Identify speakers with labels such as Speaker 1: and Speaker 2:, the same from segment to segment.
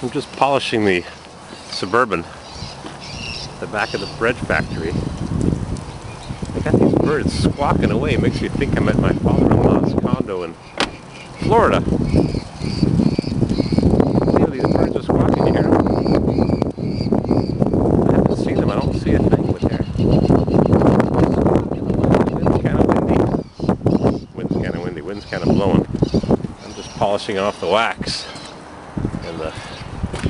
Speaker 1: I'm just polishing the Suburban, the back of the bread factory. I got these birds squawking away. It makes me think I'm at my father-in-law's condo in Florida. See how these birds are squawking? You hear them? I haven't seen them. I don't see a thing with there. Wind's kind of windy. Wind's kind of blowing. I'm just polishing off the wax and the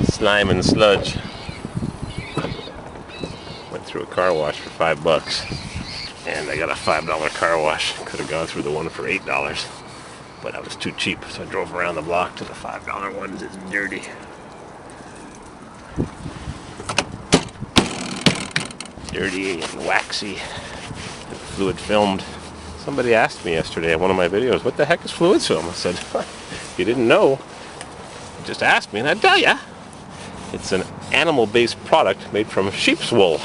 Speaker 1: slime and sludge. Went through a car wash for $5 and I got a $5 car wash. Could have gone through the one for $8, but I was too cheap, so I drove around the block to the $5 ones. It's dirty. Dirty and waxy and fluid filmed. Somebody asked me yesterday in one of my videos, what the heck is fluid film? I said, if you didn't know, just ask me and I'd tell ya. It's an animal-based product made from sheep's wool.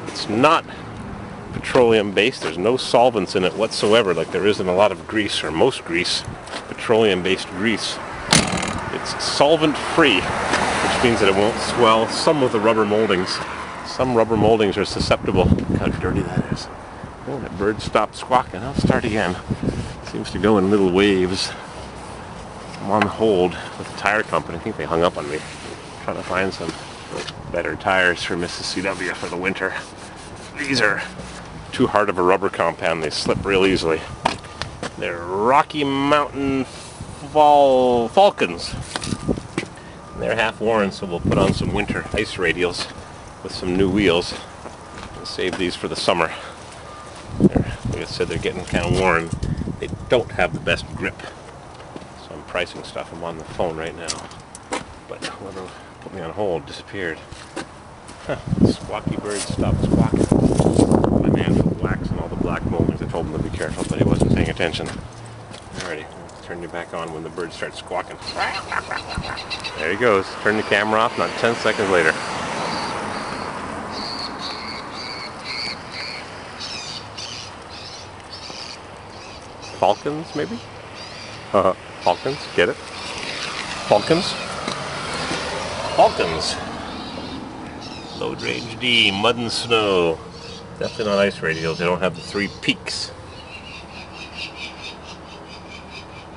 Speaker 1: It's not petroleum-based. There's no solvents in it whatsoever, like there is in a lot of grease, or most grease, petroleum-based grease. It's solvent-free, which means that it won't swell. Some of the rubber moldings, some rubber moldings are susceptible. Look how dirty that is. Oh, that bird stopped squawking. I'll start again. Seems to go in little waves. I'm on hold with the tire company. I think they hung up on me. Trying to find some better tires for Mrs. CW for the winter. These are too hard of a rubber compound. They slip real easily. They're Rocky Mountain Falcons. They're half worn, so we'll put on some winter ice radials with some new wheels and save these for the summer. Like I said, they're getting kind of worn. They don't have the best grip. So I'm pricing stuff. I'm on the phone right now. But whoever put me on hold disappeared. Huh. Squawky bird stopped squawking. My man put wax and all the black moldings. I told him to be careful, but he wasn't paying attention. Alrighty, I'll turn you back on when the bird starts squawking. There he goes. Turn the camera off, not 10 seconds later. Falcons, maybe? Falcons, get it? Falcons? Falcons. Low range D, mud and snow. Definitely not ice radials. They don't have the 3 peaks.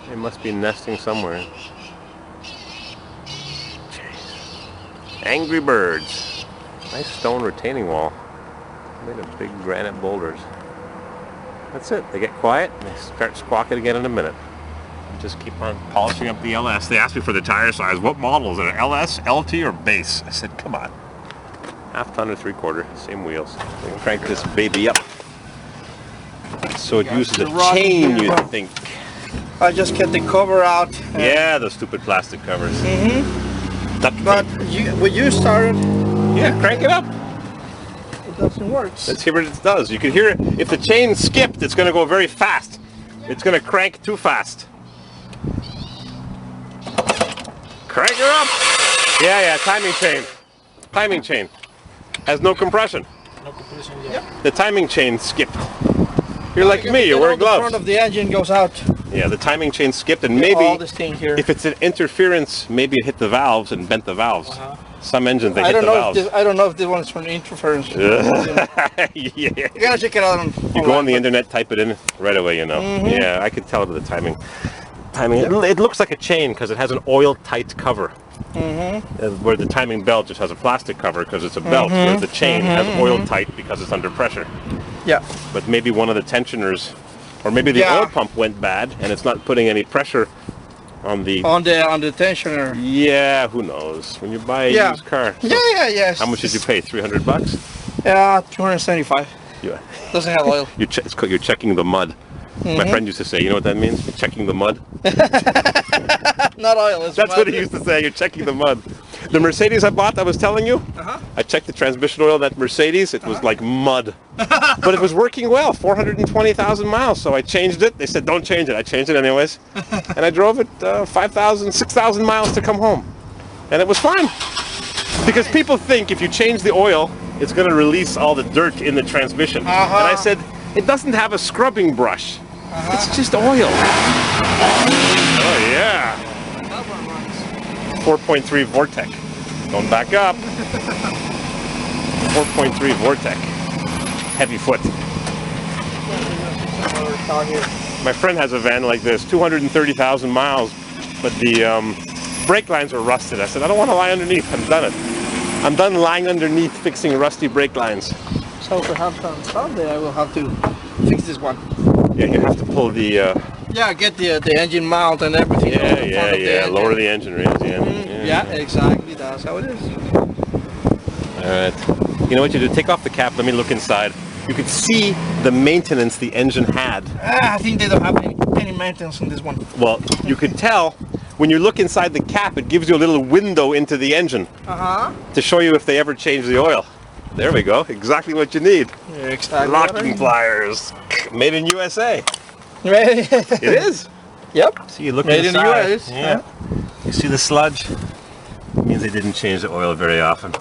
Speaker 1: They must be nesting somewhere. Jeez. Angry birds. Nice stone retaining wall. Made of big granite boulders. That's it. They get quiet and they start squawking again in a minute. Just keep on polishing up the LS. They asked me for the tire size. What model is it? An LS, LT, or base? I said, come on. Half ton or 3/4, same wheels. We can crank this baby up. So it uses a chain, you think?
Speaker 2: I just get the cover out.
Speaker 1: Yeah, those stupid plastic covers.
Speaker 2: Mm-hmm. But when you started,
Speaker 1: yeah, crank it up.
Speaker 2: It doesn't work.
Speaker 1: Let's hear what it does. You can hear it. If the chain skipped, it's going to go very fast. It's going to crank too fast. Crank her up. Yeah, timing chain. Timing chain. Has no compression.
Speaker 2: No compression, yeah.
Speaker 1: The timing chain skipped. You're like me, you wear gloves.
Speaker 2: The front of the engine goes out.
Speaker 1: Yeah, the timing chain skipped, and maybe
Speaker 2: all this thing here.
Speaker 1: If it's an interference, maybe it hit the valves and bent the valves. Some engines they hit the valves.
Speaker 2: I don't know if this one is from interference.
Speaker 1: Yeah.
Speaker 2: You gotta check it out.
Speaker 1: You go on the internet, type it in, right away you know. Yeah, I could tell by the timing. It looks like a chain because it has an oil-tight cover. Where the timing belt just has a plastic cover because it's a belt, where the chain has oil-tight because it's under pressure.
Speaker 2: Yeah.
Speaker 1: But maybe one of the tensioners, or maybe the oil pump went bad and it's not putting any pressure on the tensioner. Yeah, who knows? When you buy a used car. So
Speaker 2: yes.
Speaker 1: How much did you pay? $300?
Speaker 2: Yeah, 275.
Speaker 1: Yeah.
Speaker 2: Doesn't have oil.
Speaker 1: You're checking the mud. My friend used to say, you know what that means? You're checking the mud.
Speaker 2: Not oil. It's
Speaker 1: That's
Speaker 2: mud.
Speaker 1: what he used to say. You're checking the mud. The Mercedes I bought, I was telling you, I checked the transmission oil of that Mercedes. It was like mud. But it was working well, 420,000 miles. So I changed it. They said, don't change it. I changed it anyways. And I drove it 5,000, 6,000 miles to come home. And it was fine. Because people think if you change the oil, it's going to release all the dirt in the transmission. And I said, it doesn't have a scrubbing brush. It's just oil. Oh, yeah. 4.3 Vortec. Going back up. 4.3 Vortec. Heavy foot. My friend has a van like this, 230,000 miles, but the brake lines are rusted. I said, I don't want to lie underneath. I'm done it. I'm done lying underneath fixing rusty brake lines.
Speaker 2: So perhaps on Sunday I will have to fix this one.
Speaker 1: Yeah, you have to pull the...
Speaker 2: yeah, get the engine mount and everything.
Speaker 1: Yeah. Lower the engine, raise the engine.
Speaker 2: Yeah, exactly. That's how it is.
Speaker 1: Alright. You know what you do? Take off the cap. Let me look inside. You could see the maintenance the engine had.
Speaker 2: I think they don't have any maintenance on this one.
Speaker 1: Well, you could tell when you look inside the cap, it gives you a little window into the engine to show you if they ever change the oil. There we go. Exactly what you need.
Speaker 2: Yeah, exactly.
Speaker 1: Locking pliers. Made in USA.
Speaker 2: Right.
Speaker 1: It is.
Speaker 2: Yep.
Speaker 1: See, you look
Speaker 2: Made
Speaker 1: inside.
Speaker 2: in the US.
Speaker 1: Yeah. You see the sludge? It means they didn't change the oil very often.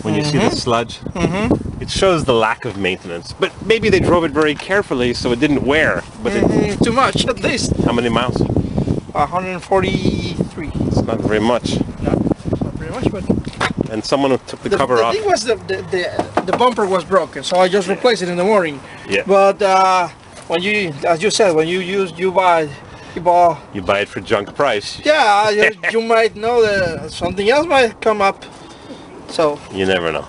Speaker 1: When you see the sludge, it shows the lack of maintenance. But maybe they drove it very carefully so it didn't wear. But
Speaker 2: too much, at least.
Speaker 1: How many miles?
Speaker 2: 143.
Speaker 1: It's not very much.
Speaker 2: No, it's not very much, but...
Speaker 1: And someone took the cover off.
Speaker 2: The thing was the bumper was broken, so I just replaced it in the morning.
Speaker 1: Yeah.
Speaker 2: But when you, as you said, when you buy
Speaker 1: it for junk price.
Speaker 2: Yeah, you might know that something else might come up. So
Speaker 1: you never know.